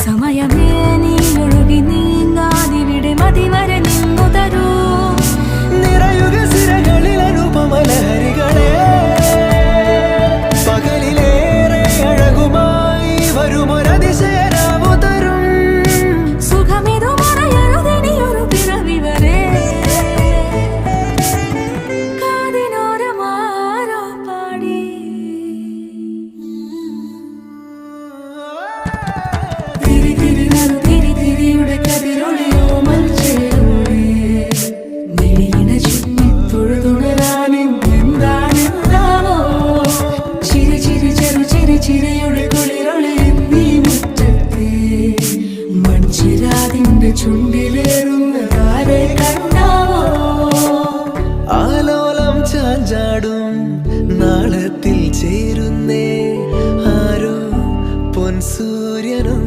സമയമേ നീ ഒഴുകി നീങ്ങാതിവിടെ മതിവരെ നിന്നു തരൂ. നിറയുക സിരകളിൽ അനുപമലഹരികളെ, പകലിലേറെ അഴകുമായി വരുമൊരതിശയരാവു തരും. സുഖമിതു മറയരുതിനിയൊരു പിറവി വരെ. കാതിനോരമാരോ പാടി തിരി തിരി നറു തിരി തിരിയുടെ കതിരൊളിയോ മൽച്ചേരോടെ മിഴിയിണ ചുറ്റി തൊഴുതുണരാനും എന്താണെന്താവോ. ചിരി ചിരി ചെറു ചിരി ചിരിയുടെ കുളിരൊളി നീ മുറ്റത്തെ മൺചിരാതിന്റെ ചുണ്ടിലേറുന്നതാരെ കണ്ടാവോ. ആലോലം ചാഞ്ചാടും നാളത്തിൽ ചേരുന്നേ ആരോ പൊൻസൂര്യനും